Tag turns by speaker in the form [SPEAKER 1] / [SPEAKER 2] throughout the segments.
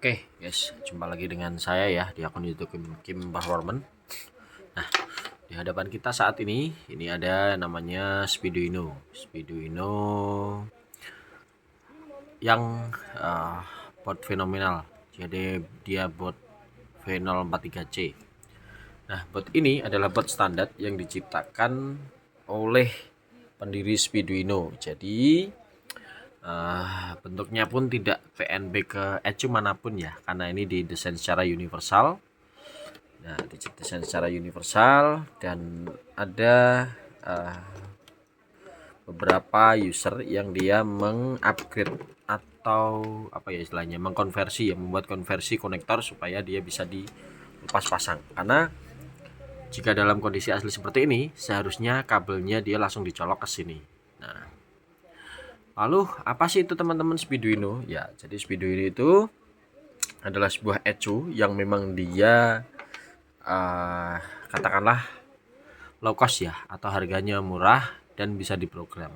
[SPEAKER 1] Oke, guys, jumpa lagi dengan saya ya di akun YouTube Kim Performance. Nah, di hadapan kita saat ini ada namanya Speeduino yang bot fenomenal. Jadi dia bot V043C. Nah, bot ini adalah bot standar yang diciptakan oleh pendiri Speeduino. Jadi bentuknya pun tidak PNB ke ECU manapun ya, karena ini didesain secara universal. Nah, didesain secara universal dan ada beberapa user yang dia mengupgrade atau apa ya istilahnya, mengkonversi ya, membuat konversi konektor supaya dia bisa dilepas pasang. Karena jika dalam kondisi asli seperti ini, seharusnya kabelnya dia langsung dicolok ke sini. Nah, lalu apa sih itu teman-teman Speeduino? Ya, jadi Speeduino itu adalah sebuah ECU yang memang dia katakanlah low cost ya, atau harganya murah dan bisa diprogram.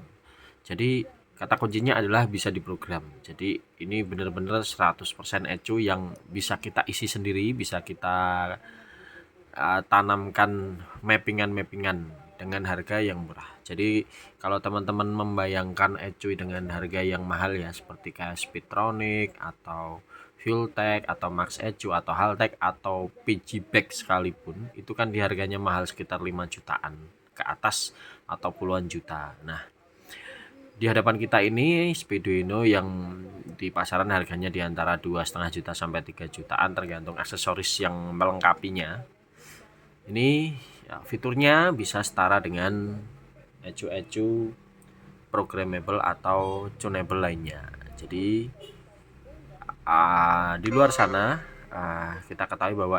[SPEAKER 1] Jadi kata kuncinya adalah bisa diprogram. Jadi ini benar-benar 100% ECU yang bisa kita isi sendiri, bisa kita tanamkan mappingan dengan harga yang murah. Jadi kalau teman-teman membayangkan ECU dengan harga yang mahal ya, seperti kayak Speedtronic atau Fueltech atau Max ECU atau Haltech atau PGBack sekalipun, itu kan di harganya mahal sekitar 5 jutaan ke atas atau puluhan juta. Nah, di hadapan kita ini Speeduino yang di pasaran harganya di antara 2,5 juta sampai 3 jutaan tergantung aksesoris yang melengkapinya. Ini ya, fiturnya bisa setara dengan ECU programmable atau tunable lainnya. Jadi di luar sana kita ketahui bahwa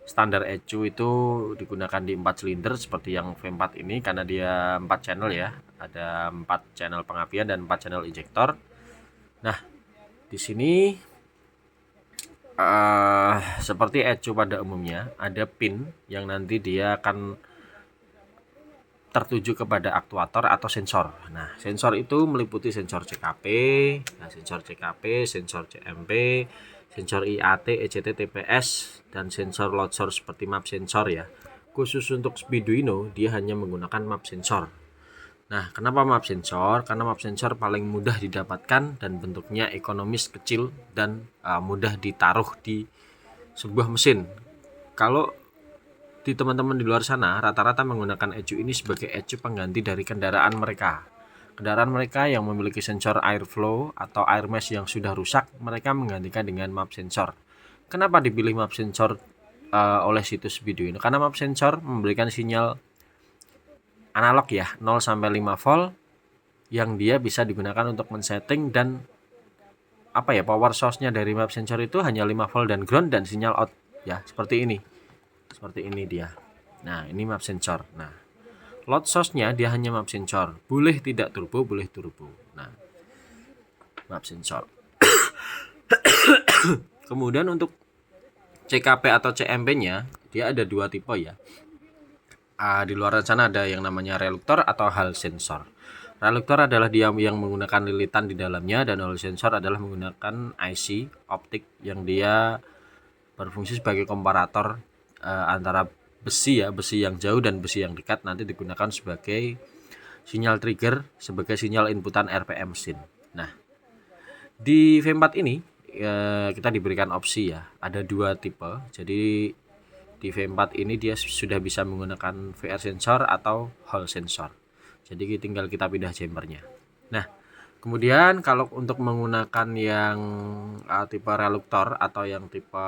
[SPEAKER 1] standar ECU itu digunakan di 4 silinder seperti yang V4 ini, karena dia 4 channel ya, ada 4 channel pengapian dan 4 channel injektor. Nah, di sini seperti ECU pada umumnya ada pin yang nanti dia akan tertuju kepada aktuator atau sensor. Nah, sensor itu meliputi sensor CKP, sensor CMP, sensor IAT, ECT, TPS, dan sensor load source seperti map sensor ya. Khusus untuk Speeduino dia hanya menggunakan map sensor. Nah, kenapa map sensor? Karena map sensor paling mudah didapatkan dan bentuknya ekonomis, kecil, dan mudah ditaruh di sebuah mesin. Kalau di teman-teman di luar sana rata-rata menggunakan ECU ini sebagai ECU pengganti dari kendaraan mereka. Kendaraan mereka yang memiliki sensor airflow atau air mesh yang sudah rusak, mereka menggantikan dengan map sensor. Kenapa dipilih map sensor oleh situs Speeduino? Karena map sensor memberikan sinyal analog ya, 0 sampai 5 volt yang dia bisa digunakan untuk men-setting, dan power source-nya dari map sensor itu hanya 5 volt dan ground dan sinyal out ya, seperti ini. Seperti ini dia. Nah, ini map sensor. Nah, load source-nya dia hanya map sensor. Boleh tidak turbo, boleh turbo. Nah, map sensor. Kemudian untuk CKP atau CMP-nya dia ada 2 tipe ya. Di luar sana ada yang namanya reluktor atau hal sensor. Reluktor adalah dia yang menggunakan lilitan di dalamnya, dan hal sensor adalah menggunakan IC optik yang dia berfungsi sebagai komparator antara besi yang jauh dan besi yang dekat, nanti digunakan sebagai sinyal trigger, sebagai sinyal inputan RPM mesin. Nah, di V4 ini kita diberikan opsi ya, ada 2 tipe. Jadi di V4 ini dia sudah bisa menggunakan VR sensor atau Hall sensor. Jadi tinggal kita pindah chambernya. Nah, kemudian kalau untuk menggunakan yang tipe reluktor atau yang tipe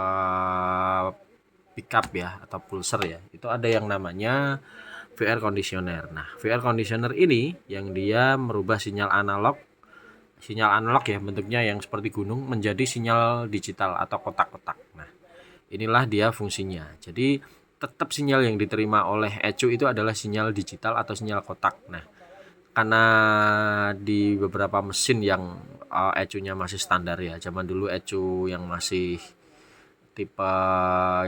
[SPEAKER 1] pickup ya atau pulser ya, itu ada yang namanya VR conditioner. Nah, VR conditioner ini yang dia merubah sinyal analog ya, bentuknya yang seperti gunung menjadi sinyal digital atau kotak-kotak. Nah, inilah dia fungsinya. Jadi tetap sinyal yang diterima oleh ECU itu adalah sinyal digital atau sinyal kotak. Nah, karena di beberapa mesin yang ECU-nya masih standar ya, zaman dulu ECU yang masih tipe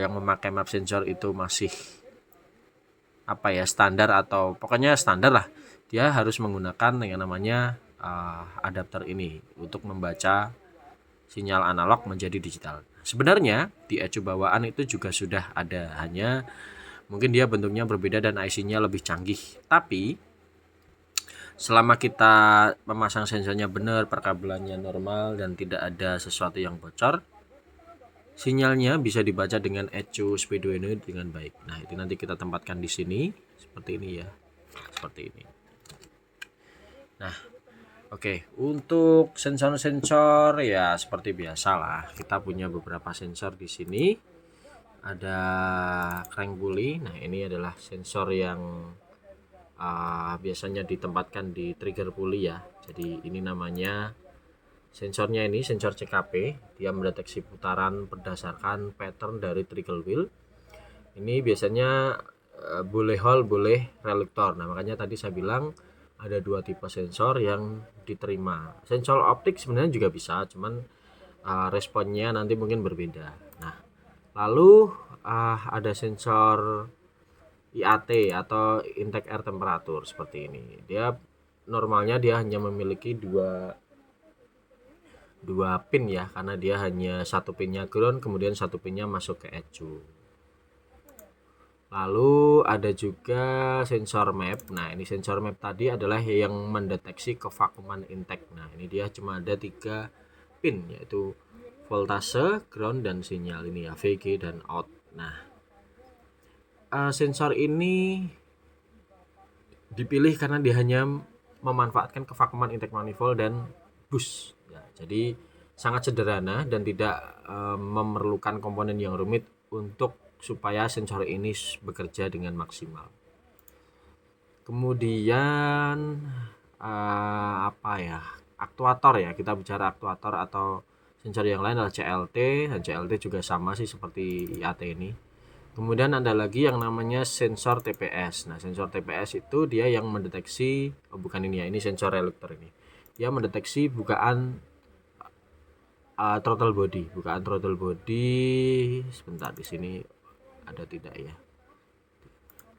[SPEAKER 1] yang memakai map sensor itu masih standar, atau pokoknya standar lah, dia harus menggunakan yang namanya adapter ini untuk membaca sinyal analog menjadi digital. Sebenarnya di ECU bawaan itu juga sudah ada, hanya mungkin dia bentuknya berbeda dan IC-nya lebih canggih. Tapi selama kita memasang sensornya benar, perkabelannya normal dan tidak ada sesuatu yang bocor, sinyalnya bisa dibaca dengan ECU Speedo ini dengan baik. Nah, itu nanti kita tempatkan di sini seperti ini ya. Seperti ini. Nah, oke, untuk sensor-sensor ya seperti biasa lah. Kita punya beberapa sensor di sini. Ada crank pulley. Nah, ini adalah sensor yang biasanya ditempatkan di trigger pulley ya. Jadi ini namanya sensornya, ini sensor CKP. Dia mendeteksi putaran berdasarkan pattern dari trigger wheel. Ini biasanya boleh Hall, boleh relektor. Nah, makanya tadi saya bilang ada dua tipe sensor yang diterima. Sensor optik sebenarnya juga bisa, cuman responnya nanti mungkin berbeda. Nah, lalu ada sensor IAT atau intake air temperature seperti ini. Dia normalnya dia hanya memiliki dua pin ya, karena dia hanya satu pinnya ground, kemudian satu pinnya masuk ke ECU. Lalu ada juga sensor map. Nah, ini sensor map tadi adalah yang mendeteksi kevakuman intake. Nah, ini dia cuma ada 3 pin, yaitu voltase, ground, dan sinyal ini ya, VG dan out. Nah, sensor ini dipilih karena dia hanya memanfaatkan kevakuman intake manifold dan bus. Ya, jadi sangat sederhana dan tidak memerlukan komponen yang rumit untuk supaya sensor ini bekerja dengan maksimal. Kemudian apa ya, aktuator ya, kita bicara aktuator atau sensor yang lain adalah CLT, dan CLT juga sama sih seperti IAT ini. Kemudian ada lagi yang namanya sensor TPS. Nah, sensor TPS itu dia yang mendeteksi, bukan ini ya, ini sensor relektor ini. Dia mendeteksi bukaan throttle body, bukaan throttle body. Sebentar, di sini ada tidak ya?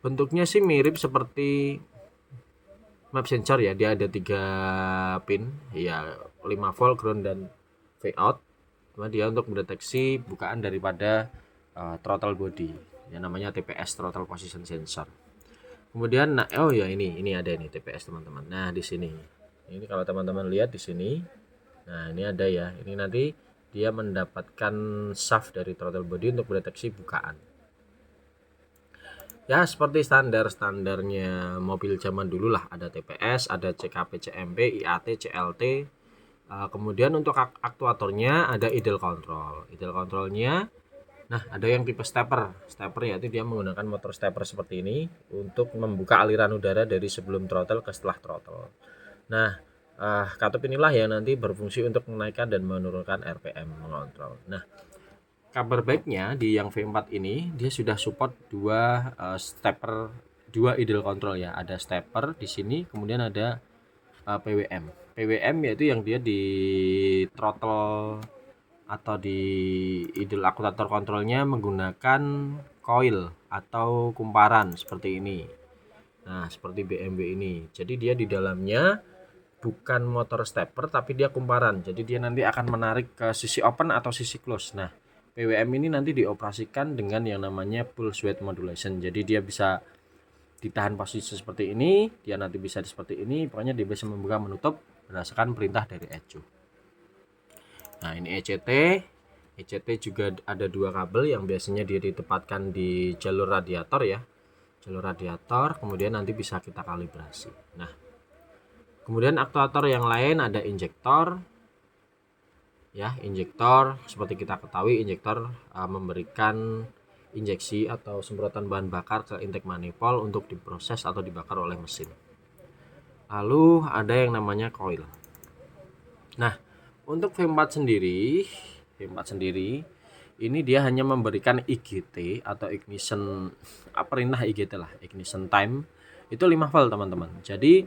[SPEAKER 1] Bentuknya sih mirip seperti map sensor ya. Dia ada 3 pin, ya 5 volt, ground, dan V out. Cuma dia untuk mendeteksi bukaan daripada throttle body. Yang namanya TPS, throttle position sensor. Kemudian oh ya, ini ada ini TPS teman-teman. Nah, di sini. Ini kalau teman-teman lihat di sini. Nah, ini ada ya. Ini nanti dia mendapatkan shaft dari throttle body untuk mendeteksi bukaan. Ya, seperti standarnya mobil zaman dulu lah, ada TPS, ada CKP, CMP, IAT, CLT. Kemudian untuk aktuatornya ada idle control. Idle controlnya, nah ada yang tipe stepper. Stepper yaitu dia menggunakan motor stepper seperti ini untuk membuka aliran udara dari sebelum throttle ke setelah throttle. Nah, katup inilah yang nanti berfungsi untuk menaikkan dan menurunkan RPM mengontrol. Nah, kabar baiknya di yang V4 ini dia sudah support 2 stepper, 2 idle control ya. Ada stepper di sini, kemudian ada PWM. PWM yaitu yang dia di throttle atau di idle aktuator kontrolnya menggunakan coil atau kumparan seperti ini. Nah, seperti BMW ini. Jadi dia di dalamnya bukan motor stepper tapi dia kumparan. Jadi dia nanti akan menarik ke sisi open atau sisi close. Nah, PWM ini nanti dioperasikan dengan yang namanya pulse width modulation. Jadi dia bisa ditahan posisi seperti ini, dia nanti bisa seperti ini, pokoknya dia bisa membuka menutup berdasarkan perintah dari ECU. Nah, ini ECT. ECT juga ada 2 kabel yang biasanya dia ditempatkan di jalur radiator ya. Jalur radiator, kemudian nanti bisa kita kalibrasi. Nah, kemudian aktuator yang lain ada injektor. Ya, injektor seperti kita ketahui, injektor memberikan injeksi atau semprotan bahan bakar ke intake manifold untuk diproses atau dibakar oleh mesin. Lalu ada yang namanya coil. Nah, untuk V4 sendiri ini dia hanya memberikan IGT atau ignition, perintah IGT lah, ignition time itu 5 volt teman-teman. Jadi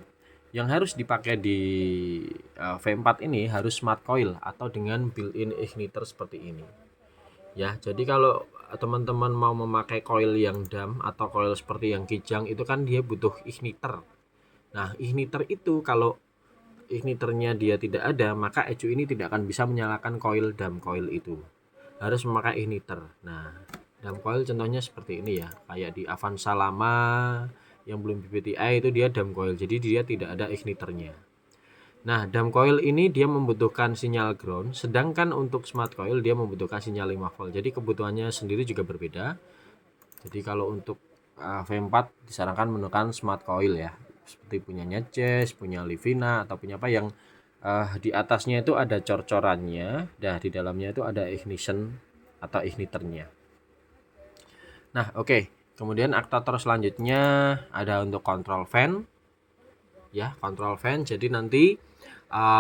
[SPEAKER 1] yang harus dipakai di V4 ini harus smart coil atau dengan built-in igniter seperti ini. Ya, jadi kalau teman-teman mau memakai coil yang dam atau coil seperti yang kijang itu kan dia butuh igniter. Nah, igniter itu kalau igniternya dia tidak ada, maka ECU ini tidak akan bisa menyalakan coil dump coil itu. Harus memakai igniter. Nah, dump coil contohnya seperti ini ya, kayak di Avanza lama yang belum PPTI itu dia dump coil, jadi dia tidak ada igniternya. Nah, dump coil ini dia membutuhkan sinyal ground, sedangkan untuk smart coil dia membutuhkan sinyal 5 volt. Jadi kebutuhannya sendiri juga berbeda. Jadi kalau untuk V4 disarankan menggunakan smart coil ya, seperti punyanya Jazz, punya Livina atau punya apa yang di atasnya itu ada cor-corannya, dan di dalamnya itu ada ignition atau igniternya. Nah, oke. Kemudian aktuator selanjutnya ada untuk control fan. Ya, control fan. Jadi nanti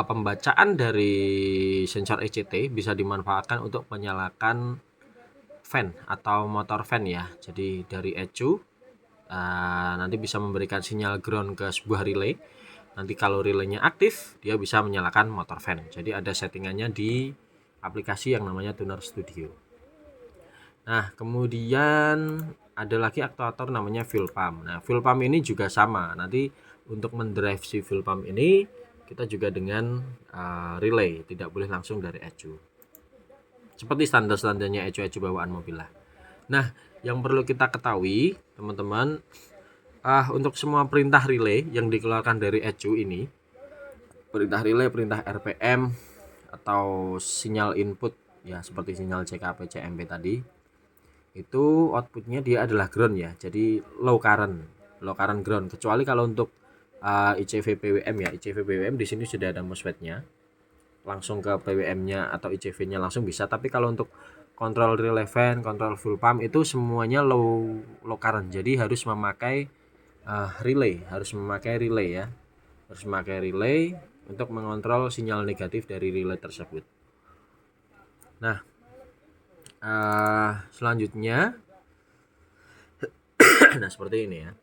[SPEAKER 1] pembacaan dari sensor ECT bisa dimanfaatkan untuk menyalakan fan atau motor fan ya. Jadi dari ECU nanti bisa memberikan sinyal ground ke sebuah relay. Nanti kalau relaynya aktif, dia bisa menyalakan motor fan. Jadi ada settingannya di aplikasi yang namanya Tuner Studio. Nah, kemudian ada lagi aktuator namanya fuel pump. Nah, fuel pump ini juga sama. Nanti untuk mendrive si fuel pump ini kita juga dengan relay, tidak boleh langsung dari ECU. Seperti standar-standarnya ECU bawaan mobil lah. Nah, yang perlu kita ketahui, teman-teman, untuk semua perintah relay yang dikeluarkan dari ECU ini, perintah relay, perintah RPM, atau sinyal input, ya seperti sinyal CKP, CMP tadi, itu outputnya dia adalah ground ya, jadi low current ground. Kecuali kalau untuk ICV PWM ya, ICV PWM di sini sudah ada MOSFET-nya, langsung ke PWM-nya atau ICV-nya langsung bisa. Tapi kalau untuk kontrol relay fan, kontrol fuel pump itu semuanya low current. Jadi harus memakai relay ya. Harus memakai relay untuk mengontrol sinyal negatif dari relay tersebut. Nah, selanjutnya nah seperti ini ya.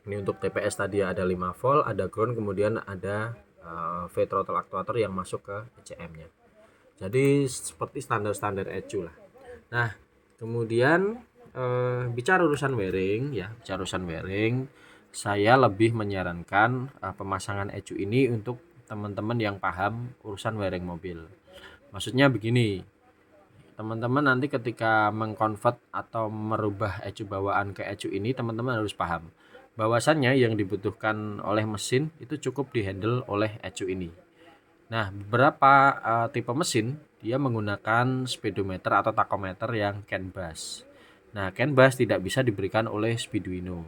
[SPEAKER 1] Ini untuk TPS tadi ada 5 volt, ada ground, kemudian ada V throttle actuator yang masuk ke ECM-nya. Jadi seperti standar-standar ECU lah. Nah, kemudian bicara urusan wiring ya, saya lebih menyarankan pemasangan ECU ini untuk teman-teman yang paham urusan wiring mobil. Maksudnya begini, teman-teman nanti ketika mengkonvert atau merubah ECU bawaan ke ECU ini, teman-teman harus paham bahwasannya yang dibutuhkan oleh mesin itu cukup dihandle oleh ECU ini. Nah, beberapa tipe mesin dia menggunakan speedometer atau tachometer yang CAN bus. Nah, CAN bus tidak bisa diberikan oleh Speeduino.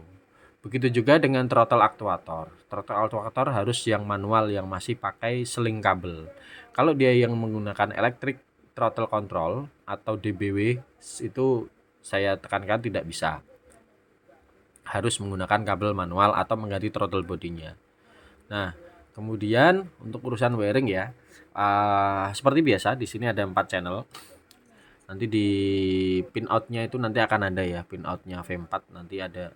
[SPEAKER 1] Begitu juga dengan throttle actuator. Throttle actuator harus yang manual yang masih pakai seling kabel. Kalau dia yang menggunakan electric throttle control atau DBW itu saya tekankan tidak bisa. Harus menggunakan kabel manual atau mengganti throttle bodinya. Nah, kemudian untuk urusan wiring ya, seperti biasa di sini ada 4 channel. Nanti di pin outnya itu nanti akan ada ya, pin outnya V4 nanti ada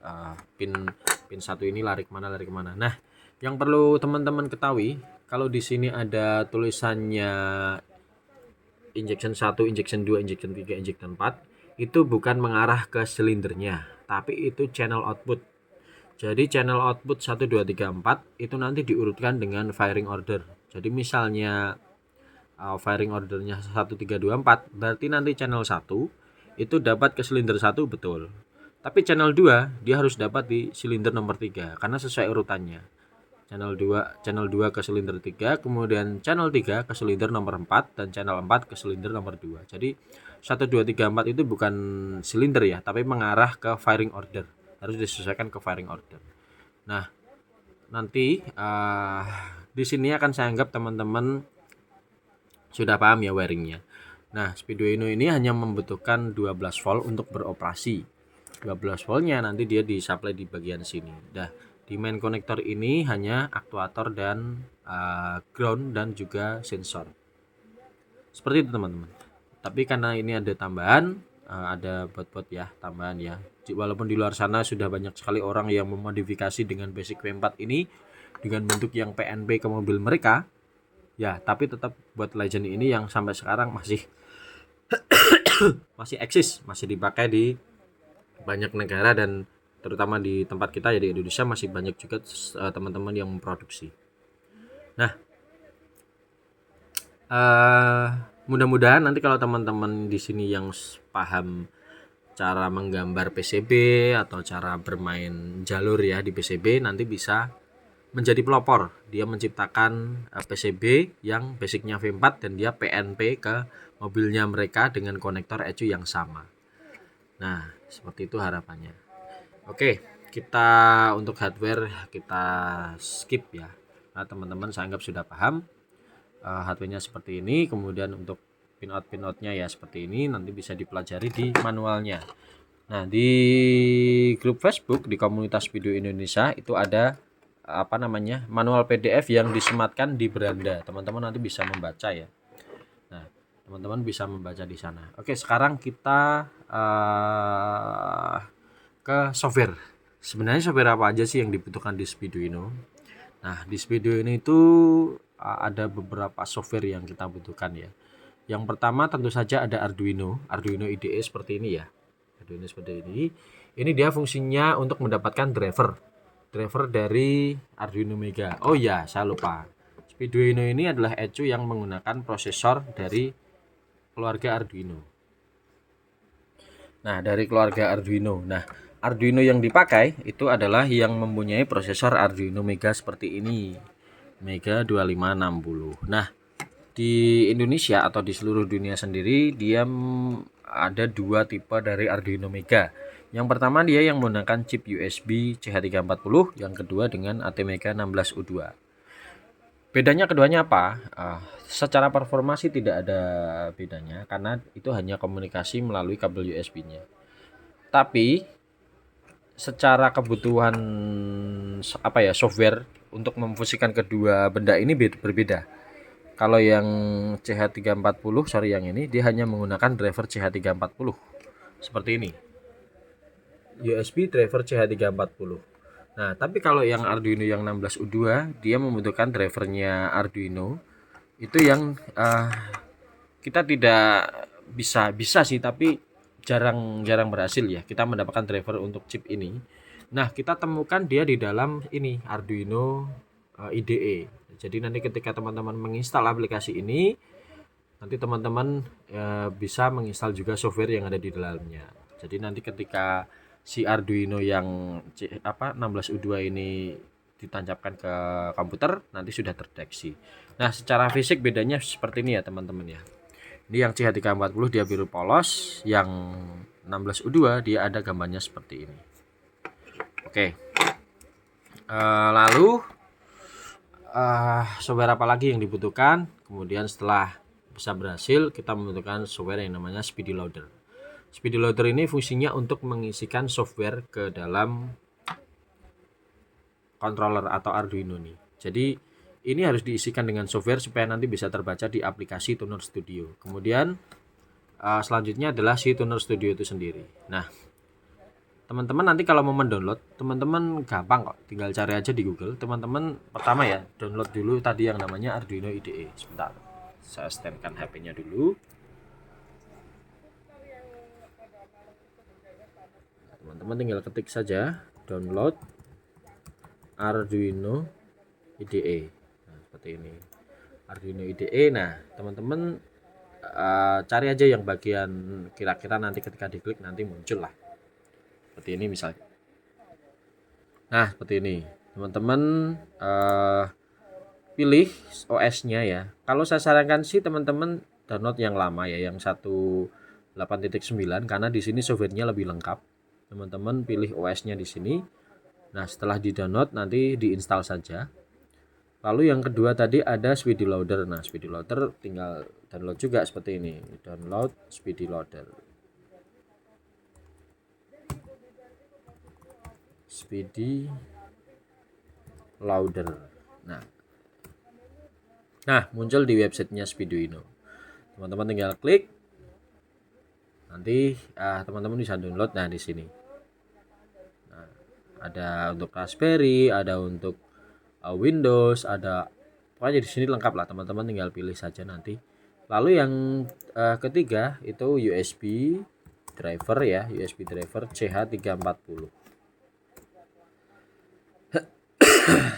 [SPEAKER 1] pin 1 ini lari kemana. Nah, yang perlu teman-teman ketahui, kalau di sini ada tulisannya injection 1, injection 2, injection 3, injection 4, itu bukan mengarah ke silindernya, tapi itu channel output. Jadi channel output 1, 2, 3, 4 itu nanti diurutkan dengan firing order. Jadi misalnya firing ordernya 1, 3, 2, 4, berarti nanti channel 1 itu dapat ke silinder 1 betul. Tapi channel 2 dia harus dapat di silinder nomor 3 karena sesuai urutannya. Channel 2 ke silinder 3, kemudian channel 3 ke silinder nomor 4 dan channel 4 ke silinder nomor 2. Jadi 1, 2, 3, 4 itu bukan silinder ya, tapi mengarah ke firing order. Harus disesuaikan ke firing order. Nah, nanti di sini akan saya anggap teman-teman sudah paham ya wiringnya. Nah, Speeduino ini hanya membutuhkan 12 volt untuk beroperasi. 12 voltnya nanti dia disuplai di bagian sini. Dah, di main konektor ini hanya aktuator dan ground dan juga sensor. Seperti itu teman-teman. Tapi karena ini ada tambahan, ada bot-bot ya, tambahan ya. Walaupun di luar sana sudah banyak sekali orang yang memodifikasi dengan basic V4 ini dengan bentuk yang PNP ke mobil mereka, ya, tapi tetap buat Legend ini yang sampai sekarang masih eksis, masih dipakai di banyak negara dan terutama di tempat kita ya di Indonesia masih banyak juga teman-teman yang memproduksi. Nah, Eh, mudah-mudahan nanti kalau teman-teman di sini yang paham cara menggambar PCB atau cara bermain jalur ya di PCB, nanti bisa menjadi pelopor. Dia menciptakan PCB yang basicnya V4 dan dia PNP ke mobilnya mereka dengan konektor ECU yang sama. Nah, seperti itu harapannya. Oke, kita untuk hardware kita skip ya. Nah, teman-teman saya anggap sudah paham. Hardware-nya seperti ini, kemudian untuk pinout-pinoutnya ya seperti ini, nanti bisa dipelajari di manualnya. Nah, di grup Facebook di komunitas video Indonesia itu ada manual PDF yang disematkan di beranda. Teman-teman nanti bisa membaca ya. Nah, teman-teman bisa membaca di sana. Oke, sekarang kita ke software. Sebenarnya software apa aja sih yang dibutuhkan di Speeduino? Nah, di Speeduino itu ada beberapa software yang kita butuhkan ya. Yang pertama tentu saja ada Arduino IDE seperti ini ya. Arduino seperti ini. Ini dia fungsinya untuk mendapatkan driver dari Arduino Mega. Oh ya, saya lupa. Speeduino ini adalah ECU yang menggunakan prosesor dari keluarga Arduino. Nah, dari keluarga Arduino. Nah, Arduino yang dipakai itu adalah yang mempunyai prosesor Arduino Mega seperti ini. Mega 2560. Nah, di Indonesia atau di seluruh dunia sendiri dia ada dua tipe dari Arduino Mega. Yang pertama dia yang menggunakan chip USB CH340, yang kedua dengan ATmega 16U2. Bedanya keduanya apa? Secara performa sih tidak ada bedanya karena itu hanya komunikasi melalui kabel USB-nya. Tapi secara kebutuhan software untuk memfungsikan kedua benda ini berbeda. Kalau yang CH340, yang ini dia hanya menggunakan driver CH340 seperti ini. USB driver CH340. Nah, tapi kalau yang Arduino yang 16U2 dia membutuhkan drivernya Arduino itu yang kita tidak bisa sih, tapi jarang berhasil ya kita mendapatkan driver untuk chip ini. Nah, kita temukan dia di dalam ini Arduino IDE. Jadi nanti ketika teman-teman menginstal aplikasi ini, nanti teman-teman bisa menginstal juga software yang ada di dalamnya. Jadi nanti ketika si Arduino yang 16U2 ini ditancapkan ke komputer, nanti sudah terdeteksi. Nah, secara fisik bedanya seperti ini ya teman-teman ya. Ini yang CH340 dia biru polos, yang 16U2 dia ada gambarnya seperti ini. Oke. Lalu software apa lagi yang dibutuhkan? Kemudian setelah bisa berhasil, kita membutuhkan software yang namanya Speedy Loader. Speedy Loader ini fungsinya untuk mengisikan software ke dalam controller atau Arduino nih. Jadi ini harus diisikan dengan software supaya nanti bisa terbaca di aplikasi Tuner Studio. Kemudian selanjutnya adalah si Tuner Studio itu sendiri. Nah, teman-teman nanti kalau mau mendownload, teman-teman gampang kok, tinggal cari aja di Google. Teman-teman pertama ya download dulu tadi yang namanya Arduino IDE. Sebentar, saya standkan HP-nya dulu. Teman-teman tinggal ketik saja download Arduino IDE. Nah, seperti ini Arduino IDE. Nah, teman-teman cari aja yang bagian kira-kira nanti ketika diklik nanti muncul lah seperti ini misalnya. Nah, seperti ini teman-teman pilih OS-nya ya. Kalau saya sarankan sih teman-teman download yang lama ya, yang 1.8.9 karena di sini softwarenya lebih lengkap. Teman-teman pilih OS-nya di sini. Nah, setelah di-download nanti diinstal saja. Lalu yang kedua tadi ada Speedy Loader. Nah, Speedy Loader tinggal download juga seperti ini. Download Speedy Loader. Speedy Loader. Nah, muncul di websitenya Speeduino. Teman-teman tinggal klik. Nanti teman-teman bisa download. Nah, di sini. Nah, ada untuk Raspberry, ada untuk Windows, ada pokoknya di sini lengkap lah. Teman-teman tinggal pilih saja nanti. Lalu yang ketiga itu USB driver ya, USB driver CH340.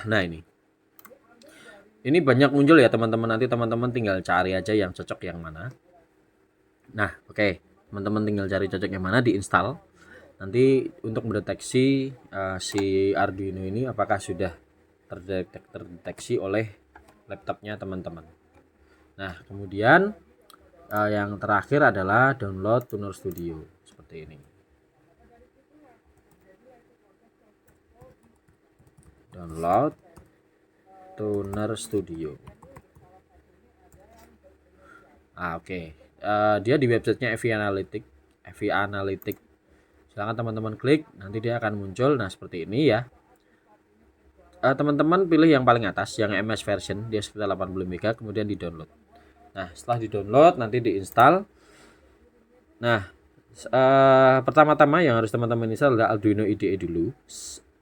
[SPEAKER 1] Nah, Ini banyak muncul ya teman-teman, nanti teman-teman tinggal cari aja yang cocok yang mana. Nah, oke. Teman-teman tinggal cari cocok yang mana, diinstal. Nanti untuk mendeteksi si Arduino ini apakah sudah terdeteksi oleh laptopnya teman-teman. Nah, kemudian yang terakhir adalah download Tuner Studio seperti ini. Download Tuner Studio. Oke. Dia di websitenya FV Analytics. Silahkan teman-teman klik, nanti dia akan muncul. Nah, seperti ini ya. Teman-teman pilih yang paling atas, yang MS version, dia sekitar 80 MB, kemudian di download. Nah, setelah di download nanti diinstal. Nah, pertama-tama yang harus teman-teman install adalah Arduino IDE dulu,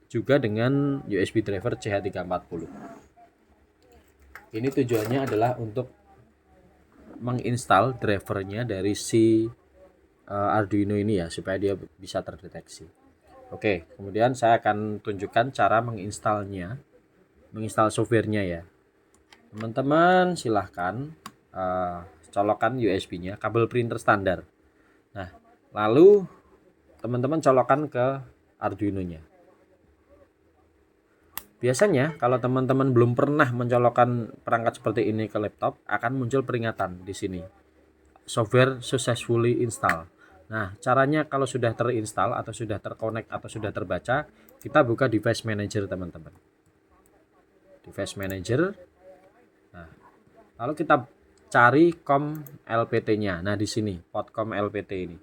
[SPEAKER 1] juga dengan USB driver CH340. Ini tujuannya adalah untuk menginstal drivernya dari si Arduino ini ya, supaya dia bisa terdeteksi. Oke, kemudian saya akan tunjukkan cara menginstal softwarenya ya. Teman-teman silahkan colokkan USB-nya, kabel printer standar. Nah, lalu teman-teman colokkan ke Arduino-nya. Biasanya kalau teman-teman belum pernah mencolokkan perangkat seperti ini ke laptop, akan muncul peringatan di sini. Software successfully install. Nah, caranya kalau sudah terinstall atau sudah terkonek atau sudah terbaca, kita buka device manager teman-teman. Device manager. Nah, lalu kita cari COM LPT-nya. Nah, di sini port COM LPT ini.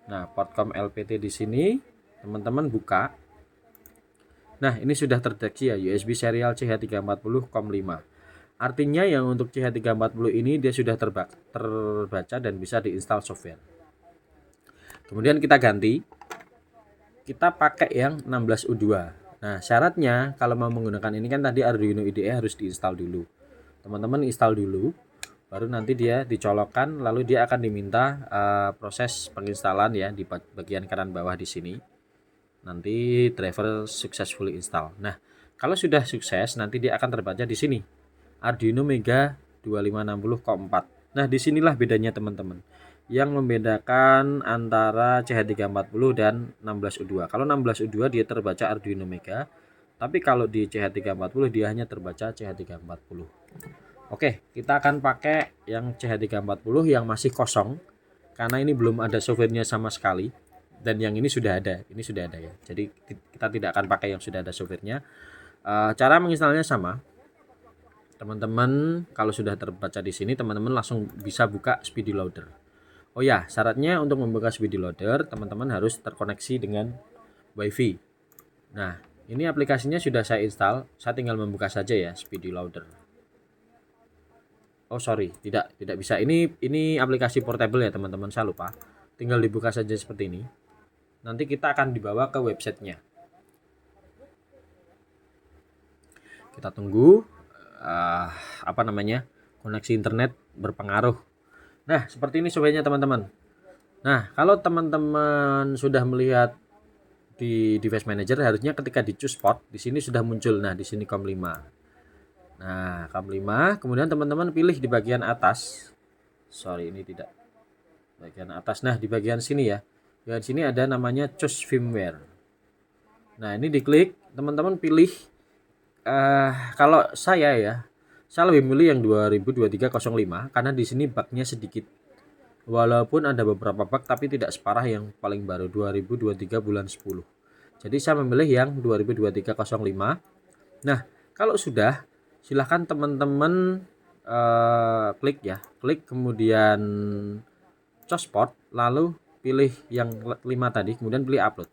[SPEAKER 1] Nah, port COM LPT di sini teman-teman buka. Nah, ini sudah terdeteksi ya, USB serial CH340 COM5. Artinya yang untuk CH340 ini dia sudah terbaca dan bisa diinstal software. Kemudian kita ganti, kita pakai yang 16U2. Nah, syaratnya kalau mau menggunakan ini kan tadi Arduino IDE harus diinstal dulu. Teman-teman install dulu, baru nanti dia dicolokkan, lalu dia akan diminta proses penginstalan ya di bagian kanan bawah di sini. Nanti driver successfully install. Nah, kalau sudah sukses nanti dia akan terbaca di sini. Arduino Mega 2560 Co4. Nah, disinilah bedanya teman-teman. Yang membedakan antara CH340 dan 16U2. Kalau 16U2 dia terbaca Arduino Mega, tapi kalau di CH340 dia hanya terbaca CH340. Oke, kita akan pakai yang CH340 yang masih kosong karena ini belum ada softwarenya sama sekali. Dan yang ini sudah ada, ya. Jadi kita tidak akan pakai yang sudah ada softwarenya. Cara menginstalnya sama. Teman-teman kalau sudah terbaca di sini, teman-teman langsung bisa buka Speedy Loader. Oh ya, syaratnya untuk membuka Speedy Loader, teman-teman harus terkoneksi dengan WiFi. Nah, ini aplikasinya sudah saya install, saya tinggal membuka saja ya Speedy Loader. Oh sorry, tidak bisa. Ini aplikasi portable ya teman-teman, saya lupa. Tinggal dibuka saja seperti ini. Nanti kita akan dibawa ke websitenya. Kita tunggu. Koneksi internet berpengaruh. Nah, seperti ini softwarenya teman-teman. Nah, kalau teman-teman sudah melihat di device manager, harusnya ketika di choose port di sini sudah muncul. Nah, di sini COM5. Nah, COM5, kemudian teman-teman pilih di bagian atas. Sorry, ini tidak. Bagian atas. Nah, di bagian sini ya. Di sini ada namanya choose firmware. Nah, ini diklik, teman-teman pilih. Kalau saya lebih milih yang 2023-05 karena di sini bugnya sedikit. Walaupun ada beberapa bug tapi tidak separah yang paling baru 2023 bulan 10. Jadi saya memilih yang 2023-05. Nah, kalau sudah silahkan teman-teman klik kemudian choose port, lalu pilih yang 5 tadi, kemudian pilih upload.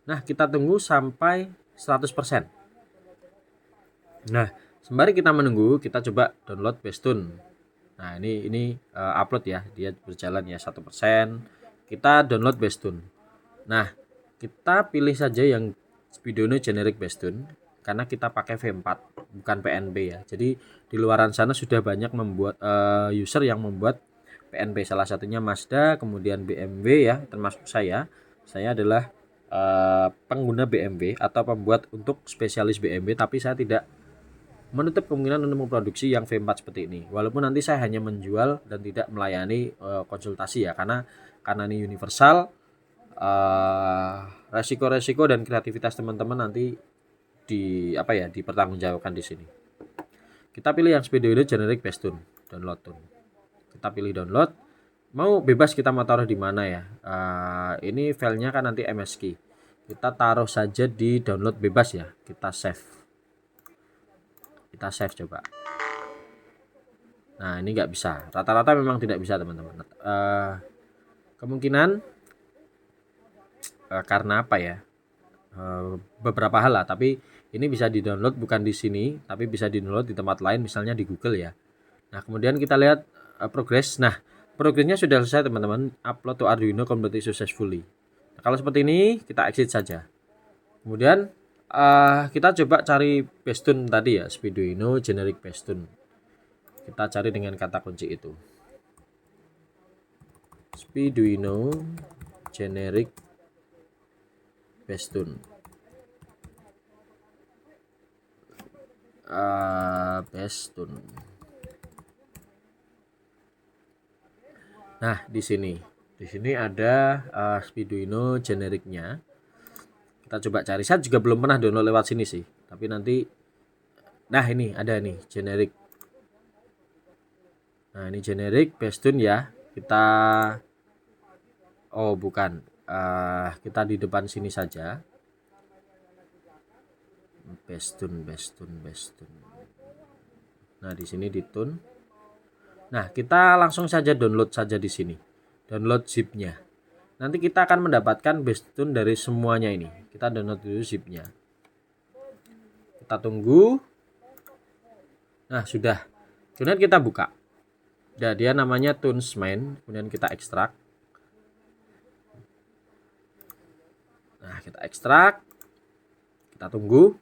[SPEAKER 1] Nah, kita tunggu sampai 100%. Nah, sembari kita menunggu, kita coba download Bestune. Nah, ini upload ya, dia berjalan ya 1%. Kita download Bestune. Nah, kita pilih saja yang Arduino generic Bestune karena kita pakai V4 bukan PNP ya. Jadi di luaran sana sudah banyak membuat user yang membuat PNP, salah satunya Mazda, kemudian BMW ya, termasuk saya. Saya adalah pengguna BMW atau pembuat untuk spesialis BMW, tapi saya tidak menutup kemungkinan untuk memproduksi yang V4 seperti ini. Walaupun nanti saya hanya menjual dan tidak melayani konsultasi ya, karena ini universal. Resiko-resiko dan kreativitas teman-teman nanti dipertanggungjawabkan di sini. Kita pilih yang Speeduino generic bass tune, download tune. Kita pilih download. Mau bebas kita mau taruh di mana ya. Ini filenya kan nanti MSK. Kita taruh saja di download bebas ya. Kita save. Kita save coba. Nah ini nggak bisa. Rata-rata memang tidak bisa teman-teman. Kemungkinan karena apa ya? Beberapa hal lah. Tapi ini bisa di-download bukan di sini, tapi bisa di-download di tempat lain, misalnya di Google ya. Nah kemudian kita lihat progress. Nah progresnya sudah selesai teman-teman. Upload to Arduino completely successfully. Nah, kalau seperti ini kita exit saja. Kemudian kita coba cari bass tune tadi ya, Speeduino generic bass tune. Kita cari dengan kata kunci itu, Speeduino generic bass tune. Bass tune. Nah di sini ada Speeduino genericnya. Kita coba cari. Saya juga belum pernah download lewat sini sih, tapi nanti. Nah ini ada nih generic. Nah ini generic bass tune ya. Kita bukan. Kita di depan sini saja. Bass tune. Nah di sini di tune. Nah kita langsung saja download saja di sini. Download zipnya. Nanti kita akan mendapatkan bass tune dari semuanya ini. Kita download dulu zipnya. Kita tunggu. Nah sudah. Kemudian kita buka. Nah, dia namanya tunes main. Kemudian kita ekstrak. Nah kita ekstrak. Kita tunggu.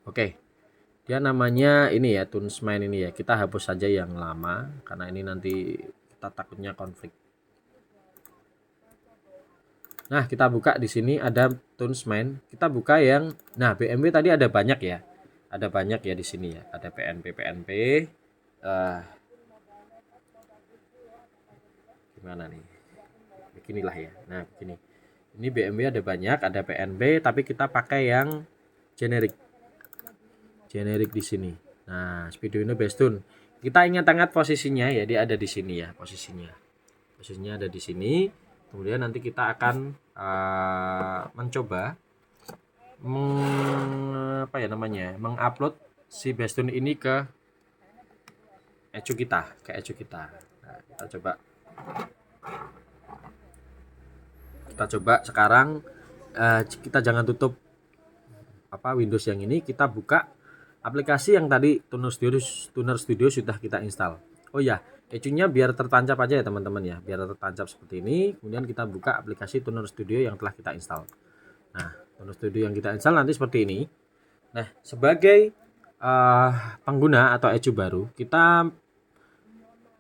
[SPEAKER 1] Oke. Dia namanya ini ya, tunes main ini ya. Kita hapus saja yang lama karena ini nanti kita takutnya konflik. Nah, kita buka di sini ada tunes main. Kita buka yang BMW tadi ada banyak ya. Ada banyak ya di sini ya. Ada PNP. Gimana nih? Beginilah ya. Nah, begini. Ini BMW ada banyak, ada PNP, tapi kita pakai yang generic. Generic di sini. Nah, Speeduino bass tune. Kita ingat-ingat posisinya ya, dia ada di sini ya posisinya. Posisinya ada di sini. Kemudian nanti kita akan mencoba mengupload si bass tune ini ke ECU kita, Nah, kita coba sekarang. Kita jangan tutup Windows yang ini, kita buka aplikasi yang tadi Tuner Studio sudah kita install. Oh ya, ECU-nya biar tertancap aja ya teman-teman ya, biar tertancap seperti ini. Kemudian kita buka aplikasi Tuner Studio yang telah kita install. Nah, Tuner Studio yang kita install nanti seperti ini. Nah, sebagai pengguna atau ECU baru, kita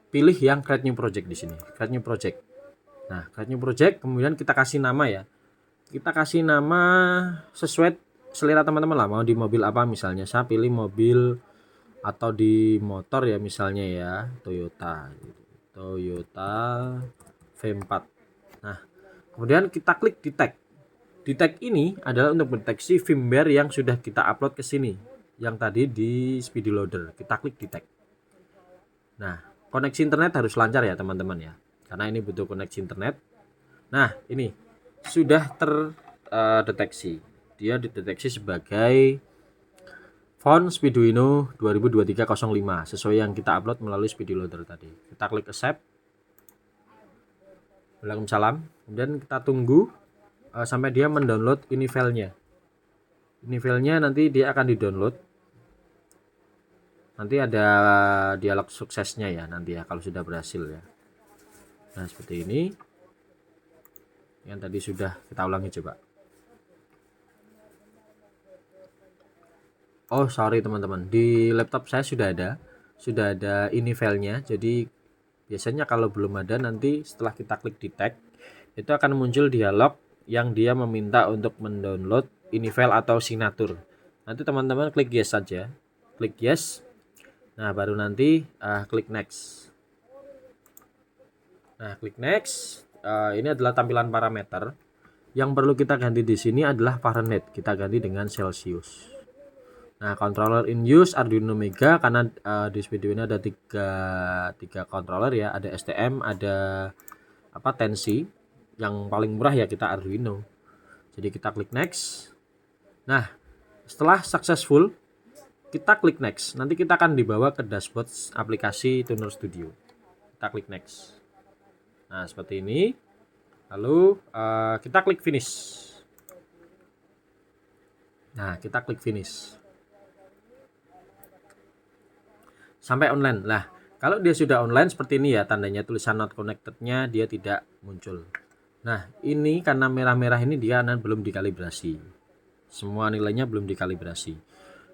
[SPEAKER 1] pilih yang create new project di sini. Create new project. Nah, create new project, kemudian kita kasih nama ya. Kita kasih nama sesuai selera teman-teman lah. Mau di mobil apa misalnya. Saya pilih mobil atau di motor ya misalnya ya, Toyota V4. Nah kemudian kita klik detect. Detect ini adalah untuk mendeteksi firmware yang sudah kita upload ke sini, yang tadi di Speedy Loader. Kita klik detect. Nah koneksi internet harus lancar ya teman-teman ya, karena ini butuh koneksi internet. Nah ini sudah terdeteksi. Dia dideteksi sebagai font Speeduino 202305 sesuai yang kita upload melalui Speedy Loader tadi. Kita klik accept. Waalaikumsalam. Kemudian kita tunggu sampai dia mendownload ini filenya. Ini filenya nanti dia akan di-download. Nanti ada dialog suksesnya ya nanti ya kalau sudah berhasil ya. Nah, seperti ini. Yang tadi sudah kita ulangi coba. Oh sorry teman-teman, di laptop saya sudah ada ini filenya. Jadi biasanya kalau belum ada nanti setelah kita klik detect itu akan muncul dialog yang dia meminta untuk mendownload ini file atau signatur. Nanti teman-teman klik yes saja, klik yes. Nah, baru nanti klik next. Nah, klik next. Ini adalah tampilan parameter. Yang perlu kita ganti di sini adalah Fahrenheit. Kita ganti dengan Celsius. Nah, controller in use Arduino Mega, karena di video ini ada tiga controller ya, ada STM, ada tensi. Yang paling murah ya kita Arduino. Jadi kita klik next. Nah, setelah successful, kita klik next. Nanti kita akan dibawa ke dashboard aplikasi Tuner Studio. Kita klik next. Nah, seperti ini. Lalu kita klik finish. Nah, kita klik finish. Sampai online. Lah, kalau dia sudah online seperti ini ya, tandanya tulisan not connected-nya dia tidak muncul. Nah, ini karena merah-merah ini dia belum dikalibrasi. Semua nilainya belum dikalibrasi.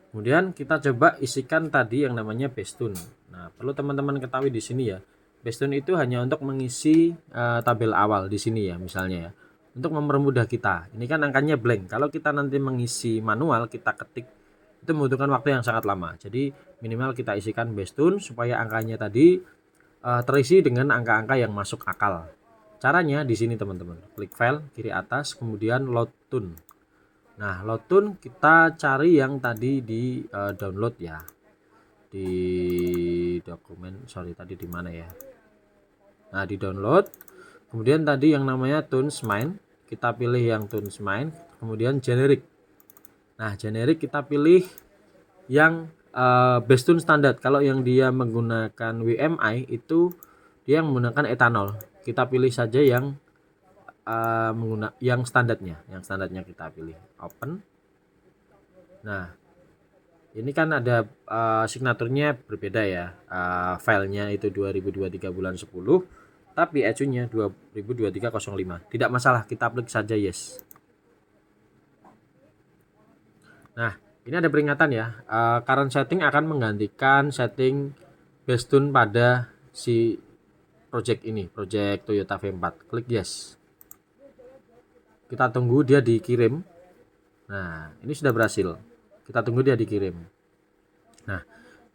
[SPEAKER 1] Kemudian kita coba isikan tadi yang namanya Bestune. Nah, perlu teman-teman ketahui di sini ya. Bestune itu hanya untuk mengisi tabel awal di sini ya, misalnya ya. Untuk mempermudah kita. Ini kan angkanya blank. Kalau kita nanti mengisi manual, kita ketik, itu membutuhkan waktu yang sangat lama. Jadi minimal kita isikan Bestune supaya angkanya tadi terisi dengan angka-angka yang masuk akal. Caranya di sini teman-teman. Klik file kiri atas, kemudian load tune. Nah, load tune kita cari yang tadi di download ya. Di dokumen, tadi di mana ya? Nah, di download. Kemudian tadi yang namanya Tunes Main, kita pilih yang Tunes Main, kemudian generic. Nah, generic kita pilih yang Bestune standar. Kalau yang dia menggunakan WMI itu dia menggunakan etanol. Kita pilih saja yang yang standarnya. Yang standarnya kita pilih. Open. Nah, ini kan ada signaturnya berbeda ya. Filenya itu 2023 bulan 10, tapi ECU-nya 202305. Tidak masalah, kita klik saja yes. Nah, ini ada peringatan ya. Current setting akan menggantikan setting Bestune pada si project ini, project Toyota V4. Klik yes. Kita tunggu dia dikirim. Nah, ini sudah berhasil. Kita tunggu dia dikirim. Nah,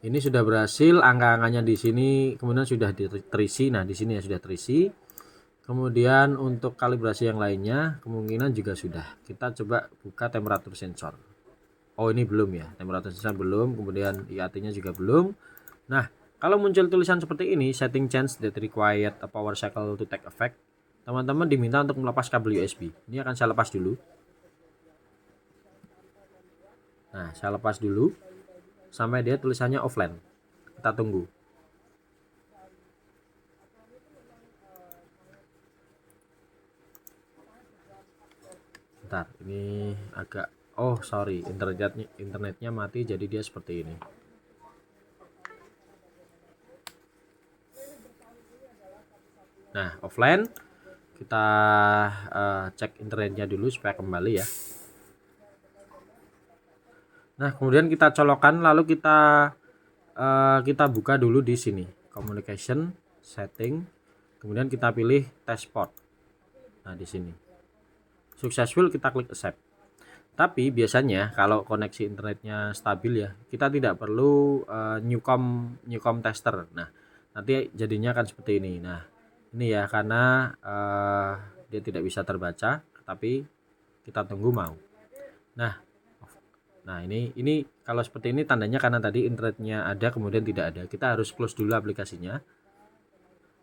[SPEAKER 1] ini sudah berhasil, angka-angkanya di sini kemudian sudah terisi. Nah, di sini ya sudah terisi. Kemudian untuk kalibrasi yang lainnya kemungkinan juga sudah. Kita coba buka temperatur sensor. Oh, ini belum ya. Temperatur sensor belum, kemudian IAT-nya juga belum. Nah, kalau muncul tulisan seperti ini, setting change that required a power cycle to take effect, teman-teman diminta untuk melepas kabel USB. Ini akan saya lepas dulu. Nah, saya lepas dulu sampai dia tulisannya offline. Kita tunggu. Bentar, ini agak internetnya mati, jadi dia seperti ini. Nah, offline. Kita cek internetnya dulu supaya kembali ya. Nah, kemudian kita colokan, lalu kita buka dulu di sini communication setting, kemudian kita pilih test port. Nah, di sini successful, kita klik accept. Tapi biasanya kalau koneksi internetnya stabil ya, kita tidak perlu newcom tester. Nah, nanti jadinya akan seperti ini. Nah, ini ya karena dia tidak bisa terbaca, tapi kita tunggu mau. Nah, ini kalau seperti ini tandanya karena tadi internetnya ada kemudian tidak ada. Kita harus close dulu aplikasinya.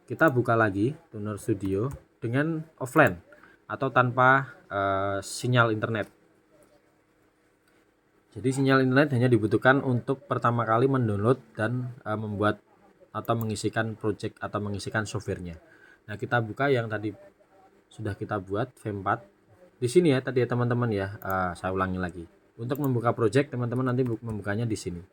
[SPEAKER 1] Kita buka lagi Tuner Studio dengan offline atau tanpa sinyal internet. Jadi sinyal internet hanya dibutuhkan untuk pertama kali mendownload dan membuat atau mengisikan project atau mengisikan softwarenya. Nah, kita buka yang tadi sudah kita buat V4 di sini ya tadi ya teman-teman ya. Saya ulangi lagi. Untuk membuka project, teman-teman nanti membukanya di sini.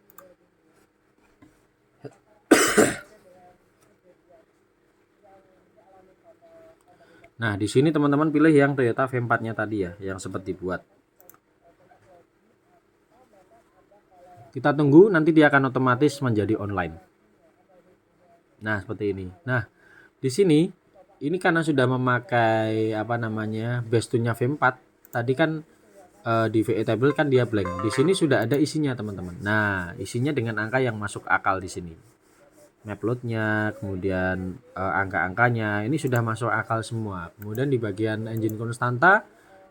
[SPEAKER 1] Nah, di sini teman-teman pilih yang Toyota V4-nya tadi ya, yang sempat dibuat. Kita tunggu, nanti dia akan otomatis menjadi online. Nah, seperti ini. Nah, di sini ini karena sudah memakai apa namanya base-nya V4 tadi kan, di VE table kan dia blank. Di sini sudah ada isinya teman-teman. Nah, isinya dengan angka yang masuk akal di sini. Map load-nya, kemudian angka-angkanya ini sudah masuk akal semua. Kemudian di bagian engine konstanta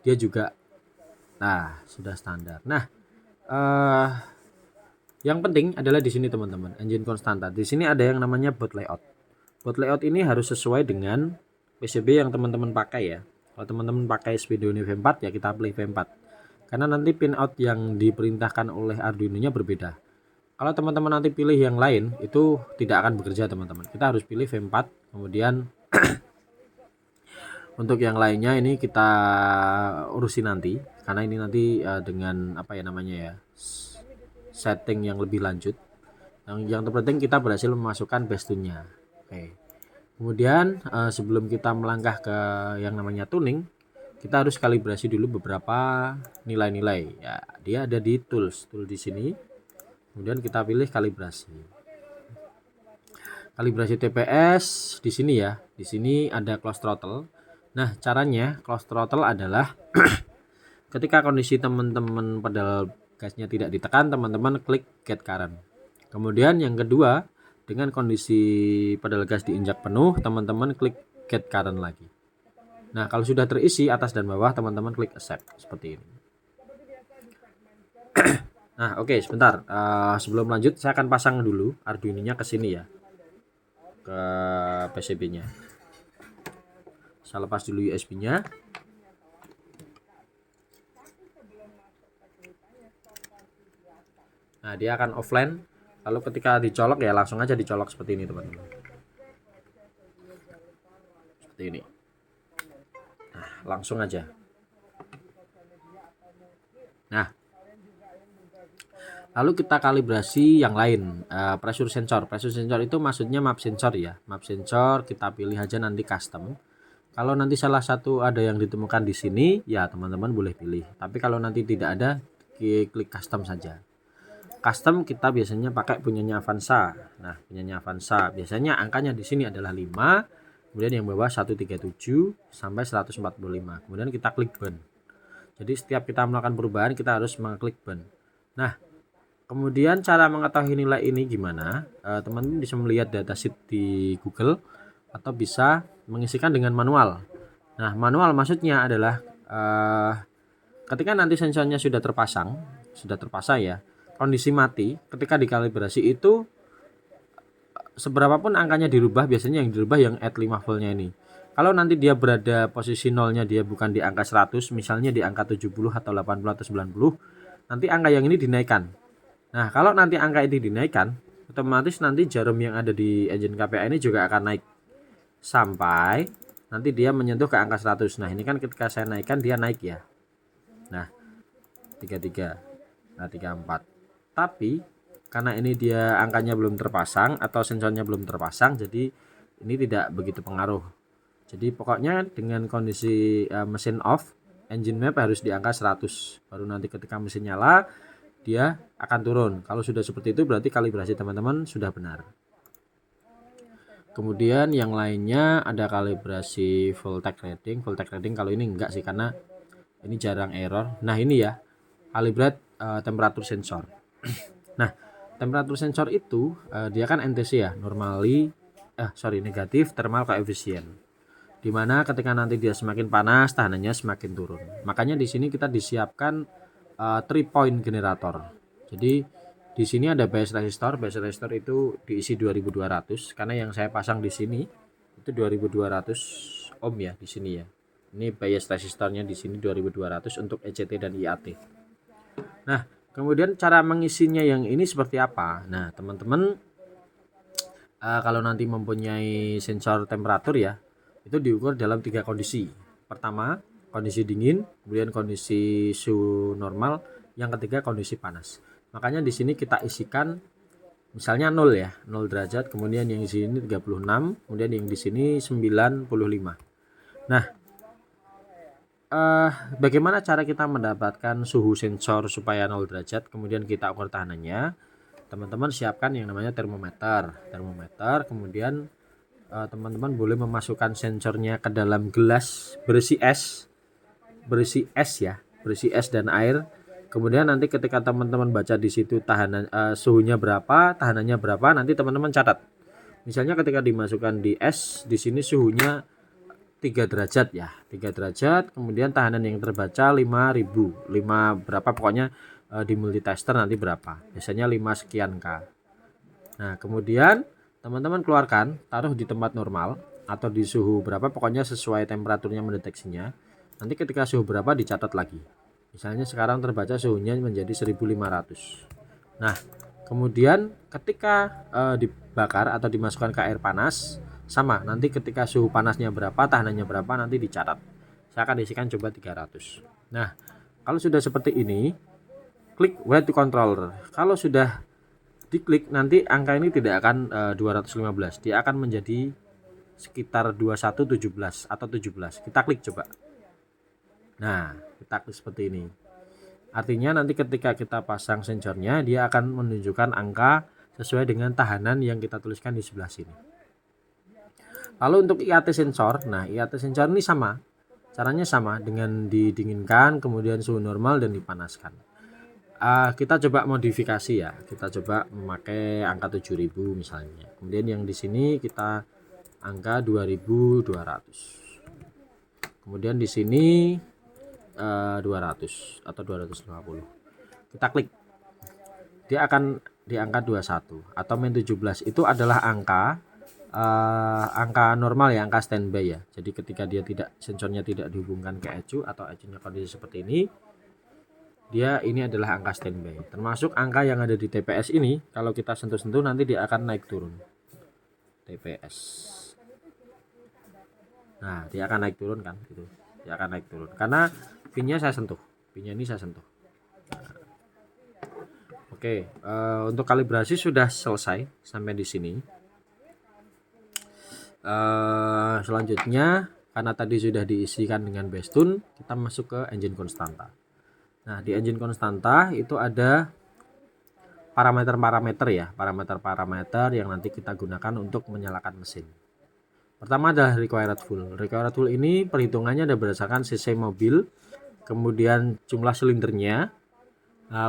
[SPEAKER 1] dia juga sudah standar. Nah, yang penting adalah di sini teman-teman, engine konstanta. Di sini ada yang namanya boot layout. Boot layout ini harus sesuai dengan PCB yang teman-teman pakai ya. Kalau teman-teman pakai Speedo ini V4 ya kita pilih V4. Karena nanti pinout yang diperintahkan oleh Arduino-nya berbeda. Kalau teman-teman nanti pilih yang lain itu tidak akan bekerja teman-teman. Kita harus pilih V4. Kemudian untuk yang lainnya ini kita urusin nanti karena ini nanti dengan apa ya namanya ya, setting yang lebih lanjut. Yang terpenting kita berhasil memasukkan base tune-nya. Oke. Kemudian sebelum kita melangkah ke yang namanya tuning, kita harus kalibrasi dulu beberapa nilai-nilai. Ya, dia ada di tool di sini. Kemudian kita pilih kalibrasi. Kalibrasi TPS di sini ya. Di sini ada close throttle. Nah, caranya close throttle adalah ketika kondisi teman-teman pedal gasnya tidak ditekan, teman-teman klik get current. Kemudian yang kedua, dengan kondisi pedal gas diinjak penuh, teman-teman klik get current lagi. Nah, kalau sudah terisi atas dan bawah, teman-teman klik accept seperti ini. Nah, oke, sebentar. Sebelum lanjut, saya akan pasang dulu Arduino-nya ke sini ya, ke PCB-nya. Saya lepas dulu USB-nya. Nah, dia akan offline. Lalu ketika dicolok ya langsung aja dicolok seperti ini teman-teman. Seperti ini. Nah, langsung aja. Nah, lalu kita kalibrasi yang lain. Pressure sensor. Pressure sensor itu maksudnya map sensor ya. Map sensor kita pilih aja nanti custom. Kalau nanti salah satu ada yang ditemukan di sini, ya teman-teman boleh pilih. Tapi kalau nanti tidak ada, klik custom saja. Custom kita biasanya pakai punyanya Avanza. Nah, punyanya Avanza biasanya angkanya di sini adalah 5, kemudian yang bawah 137 sampai 145. Kemudian kita klik burn. Jadi setiap kita melakukan perubahan kita harus mengklik burn. Nah, kemudian cara mengetahui nilai ini gimana? Teman-teman bisa melihat datasheet di Google atau bisa mengisikan dengan manual. Nah, manual maksudnya adalah ketika nanti sensornya sudah terpasang ya, kondisi mati, ketika dikalibrasi itu seberapapun angkanya dirubah, biasanya yang dirubah yang add 5 voltnya ini. Kalau nanti dia berada posisi nolnya dia bukan di angka 100, misalnya di angka 70 atau 80 atau 90, nanti angka yang ini dinaikkan. Nah, kalau nanti angka ini dinaikkan, otomatis nanti jarum yang ada di engine KPA ini juga akan naik sampai nanti dia menyentuh ke angka 100. Nah, ini kan ketika saya naikkan dia naik ya. Nah, 33. Nah, 34. Tapi karena ini dia angkanya belum terpasang atau sensornya belum terpasang, jadi ini tidak begitu pengaruh. Jadi pokoknya dengan kondisi mesin off, engine map harus di angka 100. Baru nanti ketika mesin nyala dia akan turun. Kalau sudah seperti itu berarti kalibrasi teman-teman sudah benar. Kemudian yang lainnya ada kalibrasi voltage rating. Voltage rating kalau ini enggak sih karena ini jarang error. Nah, ini ya kalibrate temperatur sensor. Nah, temperatur sensor itu dia kan NTC ya, negatif thermal coefficient. Dimana ketika nanti dia semakin panas, tahanannya semakin turun. Makanya di sini kita disiapkan 3 point generator. Jadi di sini ada base resistor. Base resistor itu diisi 2200 karena yang saya pasang di sini itu 2200 ohm ya di sini ya. Ini bias resistornya di sini 2200 untuk ECT dan IAT. Nah, kemudian cara mengisinya yang ini seperti apa? Nah, teman-teman kalau nanti mempunyai sensor temperatur ya, itu diukur dalam 3 kondisi. Pertama, kondisi dingin, kemudian kondisi suhu normal, yang ketiga kondisi panas. Makanya di sini kita isikan misalnya 0 ya, 0 derajat, kemudian yang di sini 36, kemudian yang di sini 95. Nah, bagaimana cara kita mendapatkan suhu sensor supaya 0 derajat, kemudian kita ukur tahanannya? Teman-teman siapkan yang namanya termometer, kemudian teman-teman boleh memasukkan sensornya ke dalam gelas berisi es dan air. Kemudian nanti ketika teman-teman baca di situ suhunya berapa, tahanannya berapa, nanti teman-teman catat. Misalnya ketika dimasukkan di es, di sini suhunya 3 derajat ya, 3 derajat, kemudian tahanan yang terbaca 5000, 5 berapa pokoknya di multitester nanti berapa, biasanya 5 sekian K. Nah kemudian teman-teman keluarkan, taruh di tempat normal atau di suhu berapa, pokoknya sesuai temperaturnya mendeteksinya. Nanti ketika suhu berapa dicatat lagi, misalnya sekarang terbaca suhunya menjadi 1500. Nah kemudian ketika dibakar atau dimasukkan ke air panas, sama, nanti ketika suhu panasnya berapa, tahanannya berapa, nanti dicatat. Saya akan isikan coba 300. Nah kalau sudah seperti ini, klik wait to controller. Kalau sudah diklik, nanti angka ini tidak akan 215, dia akan menjadi sekitar 2117 atau 17. Kita klik coba. Nah kita klik seperti ini, artinya nanti ketika kita pasang sensornya, dia akan menunjukkan angka sesuai dengan tahanan yang kita tuliskan di sebelah sini. Lalu untuk IAT sensor, nah IAT sensor ini sama, caranya sama dengan didinginkan, kemudian suhu normal dan dipanaskan. Kita coba modifikasi ya, kita coba memakai angka 7000 misalnya. Kemudian yang di sini kita angka 2200. Kemudian di sini 200 atau 250. Kita klik, dia akan di angka 21 atau -17. Itu adalah angka normal ya, angka standby ya. Jadi ketika dia sensornya tidak dihubungkan ke ECU atau ECU-nya kondisi seperti ini, ini adalah angka standby. Termasuk angka yang ada di TPS ini, kalau kita sentuh-sentuh nanti dia akan naik turun. TPS. Nah, dia akan naik turun kan gitu. Dia akan naik turun karena pinnya saya sentuh. Pinnya ini saya sentuh. Nah. Oke, untuk kalibrasi sudah selesai sampai di sini. Selanjutnya, karena tadi sudah diisikan dengan base-tune, kita masuk ke engine konstanta. Nah di engine konstanta itu ada parameter-parameter ya, parameter-parameter yang nanti kita gunakan untuk menyalakan mesin. Pertama adalah required fuel. Required fuel ini perhitungannya ada berdasarkan cc mobil, kemudian jumlah silindernya,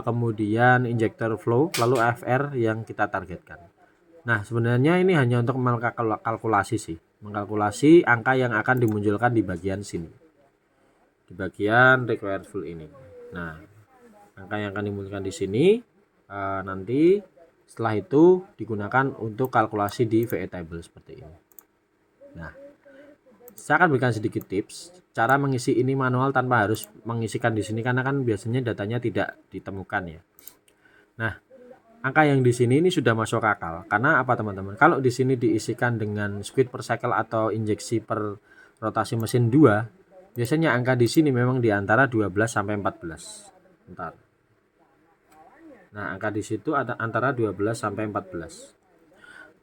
[SPEAKER 1] kemudian injector flow, lalu FR yang kita targetkan. Nah sebenarnya ini hanya untuk mengkalkulasi sih, mengkalkulasi angka yang akan dimunculkan di bagian sini, di bagian required fuel ini. Nah angka yang akan dimunculkan di sini nanti setelah itu digunakan untuk kalkulasi di VE table seperti ini. Nah saya akan berikan sedikit tips cara mengisi ini manual tanpa harus mengisikan di sini, karena kan biasanya datanya tidak ditemukan ya. Nah angka yang di sini ini sudah masuk akal. Karena apa teman-teman? Kalau di sini diisikan dengan speed per cycle atau injeksi per rotasi mesin 2, biasanya angka di sini memang di antara 12 sampai 14. Bentar. Nah, angka di situ ada antara 12 sampai 14.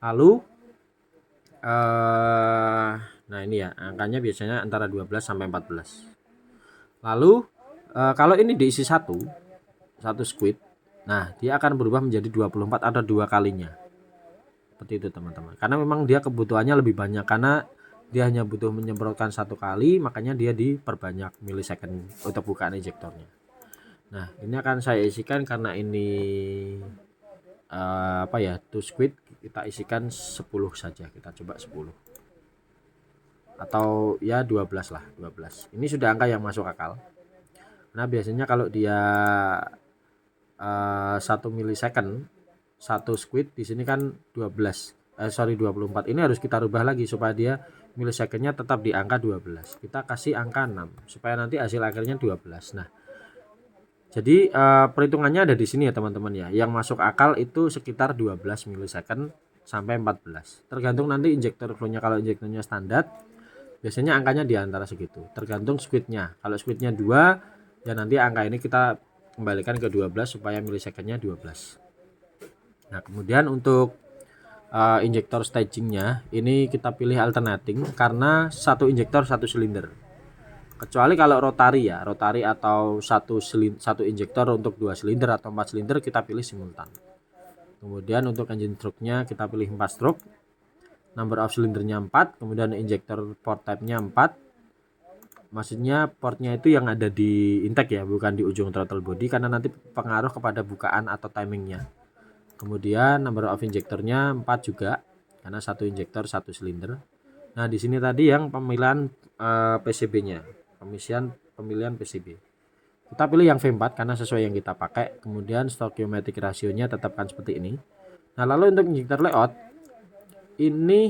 [SPEAKER 1] Lalu nah ini ya, angkanya biasanya antara 12 sampai 14. Lalu kalau ini diisi satu squid, nah dia akan berubah menjadi 24 atau 2 kalinya. Seperti itu teman-teman. Karena memang dia kebutuhannya lebih banyak, karena dia hanya butuh menyemprotkan 1 kali, makanya dia diperbanyak milisecond untuk bukaan injektornya. Nah ini akan saya isikan karena ini two squid, kita isikan 10 saja. Kita coba 10 atau ya 12 lah, 12. Ini sudah angka yang masuk akal. Nah biasanya kalau dia 1 milisecond 1 squid, di sini kan 24. Ini harus kita rubah lagi supaya dia milisecondnya tetap di angka 12. Kita kasih angka 6 supaya nanti hasil akhirnya 12. Nah jadi perhitungannya ada di sini ya teman-teman ya. Yang masuk akal itu sekitar 12 milisecond sampai 14. Tergantung nanti injektor flow-nya. Kalau injektornya standar biasanya angkanya di antara segitu. Tergantung squidnya. Kalau squidnya 2 ya nanti angka ini kita kembalikan ke 12 supaya milisecondnya 12. Nah kemudian untuk injektor stagingnya ini kita pilih alternating karena satu injektor 1 silinder. Kecuali kalau rotari ya, rotari atau satu injektor untuk 2 silinder atau 4 silinder kita pilih simultan. Kemudian untuk engine stroke-nya kita pilih 4 stroke. number of cylindernya 4, kemudian injector port type-nya 4. Maksudnya portnya itu yang ada di intake ya, bukan di ujung throttle body, karena nanti pengaruh kepada bukaan atau timingnya. Kemudian number of injektornya 4 juga, karena satu injektor satu silinder. Nah di sini tadi yang pemilihan PCB-nya, pemilihan PCB. Kita pilih yang V4 karena sesuai yang kita pakai. Kemudian stoichiometric rasionya tetapkan seperti ini. Nah lalu untuk injektor layout ini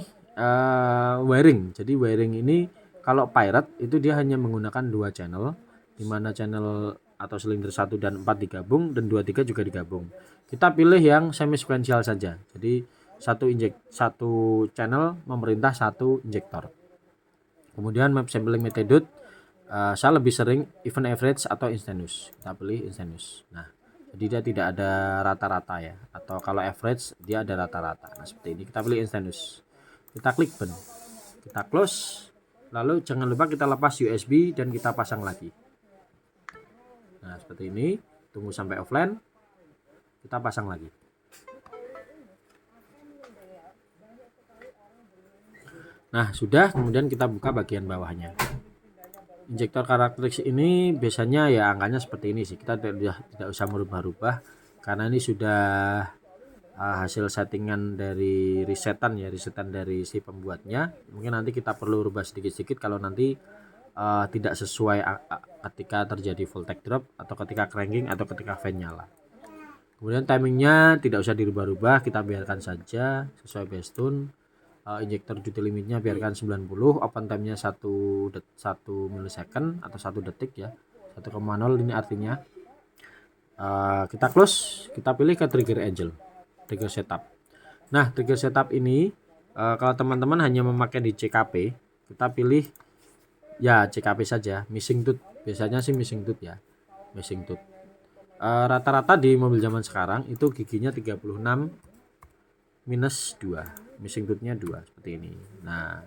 [SPEAKER 1] wiring. Jadi wiring ini kalau Pirate itu dia hanya menggunakan 2 channel, di mana channel atau silinder 1 dan 4 digabung dan 2 3 juga digabung. Kita pilih yang semi sequential saja. Jadi satu channel memerintah satu injektor. Kemudian map sampling method, saya lebih sering even average atau instantaneous. Kita pilih instantaneous. Nah, jadi dia tidak ada rata-rata ya, atau kalau average dia ada rata-rata. Nah, seperti ini kita pilih instantaneous. Kita klik ben. Kita close. Lalu jangan lupa kita lepas USB dan kita pasang lagi. Nah, seperti ini. Tunggu sampai offline. Kita pasang lagi. Nah, sudah. Kemudian kita buka bagian bawahnya. Injektor karakteristik ini biasanya ya angkanya seperti ini sih. Kita tidak usah merubah-rubah karena ini sudah hasil settingan dari resetan dari si pembuatnya. Mungkin nanti kita perlu rubah sedikit-sedikit kalau nanti tidak sesuai ketika terjadi voltage drop atau ketika cranking atau ketika fan nyala. Kemudian timingnya tidak usah dirubah-rubah, kita biarkan saja sesuai base tune. Injektor duty limitnya biarkan 90, open time-nya 1 milisecond atau 1 detik ya, 1,0 ini artinya. Kita close, kita pilih ke trigger angel, trigger setup. Nah trigger setup ini kalau teman-teman hanya memakai di CKP, kita pilih ya CKP saja, missing tooth, biasanya sih missing tooth ya, missing tooth. Rata-rata di mobil zaman sekarang itu giginya 36 minus 2, missing tooth-nya 2 seperti ini. Nah,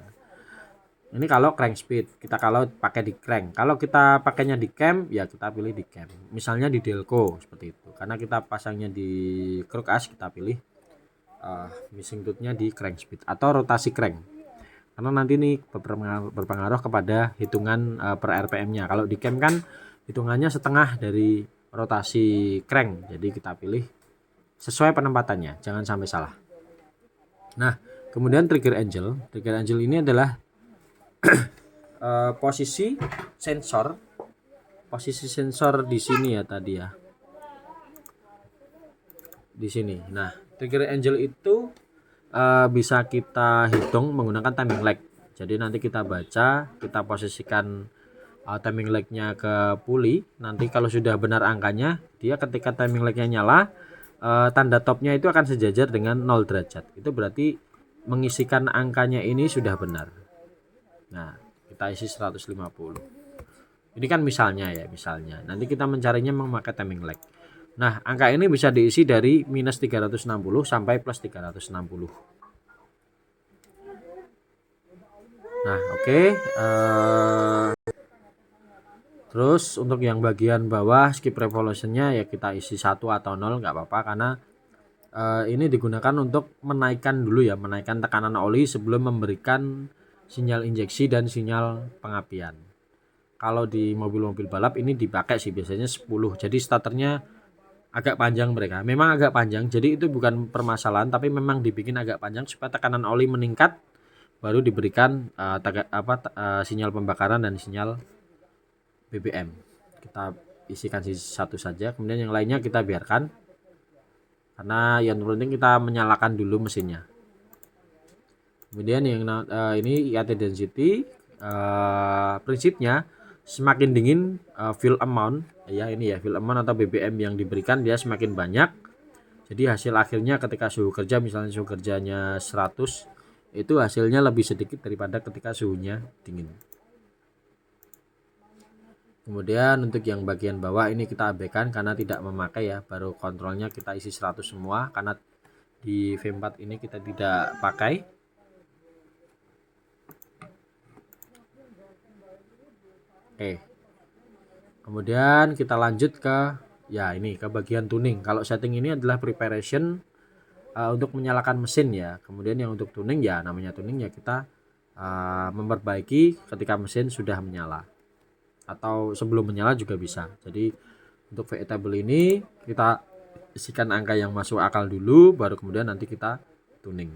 [SPEAKER 1] ini kalau crank speed, kita kalau pakai di crank. Kalau kita pakainya di cam, ya kita pilih di cam. Misalnya di Delco seperti itu. Karena kita pasangnya di crook as, kita pilih missing tooth-nya di crank speed atau rotasi crank. Karena nanti ini berpengaruh kepada hitungan per RPM-nya. Kalau di cam kan hitungannya setengah dari rotasi crank. Jadi kita pilih sesuai penempatannya, jangan sampai salah. Nah, kemudian trigger angel ini adalah posisi sensor di sini ya tadi ya, di sini. Nah, trigger angel itu bisa kita hitung menggunakan timing lag. Jadi nanti kita baca, kita posisikan timing lag-nya ke puli. Nanti kalau sudah benar angkanya, dia ketika timing lag-nya nyala, tanda topnya itu akan sejajar dengan 0 derajat. Itu berarti mengisikan angkanya ini sudah benar. Nah, kita isi 150. Ini kan misalnya ya, misalnya. Nanti kita mencarinya memakai timing lag. Nah, angka ini bisa diisi dari minus 360 sampai plus 360. Nah, oke. Terus untuk yang bagian bawah skip revolutionnya ya kita isi 1 atau 0 nggak apa-apa, karena ini digunakan untuk menaikkan dulu ya, menaikkan tekanan oli sebelum memberikan sinyal injeksi dan sinyal pengapian. Kalau di mobil-mobil balap ini dipakai sih biasanya 10. Jadi starternya agak panjang mereka. Memang agak panjang, jadi itu bukan permasalahan, tapi memang dibikin agak panjang supaya tekanan oli meningkat baru diberikan sinyal pembakaran dan sinyal BBM. Kita isikan satu saja, kemudian yang lainnya kita biarkan, karena yang penting kita menyalakan dulu mesinnya. Kemudian yang ini IAT density, prinsipnya semakin dingin fuel amount ya, ini ya fuel amount atau BBM yang diberikan dia semakin banyak. Jadi hasil akhirnya ketika suhu kerja, misalnya suhu kerjanya 100, itu hasilnya lebih sedikit daripada ketika suhunya dingin. Kemudian untuk yang bagian bawah ini kita abaikan karena tidak memakai ya, baru kontrolnya kita isi 100 semua karena di V4 ini kita tidak pakai. Oke. Kemudian kita lanjut ke ya ini ke bagian tuning. Kalau setting ini adalah preparation untuk menyalakan mesin ya. Kemudian yang untuk tuning ya, namanya tuning ya kita memperbaiki ketika mesin sudah menyala atau sebelum menyala juga bisa. Jadi untuk VE table ini kita isikan angka yang masuk akal dulu, baru kemudian nanti kita tuning.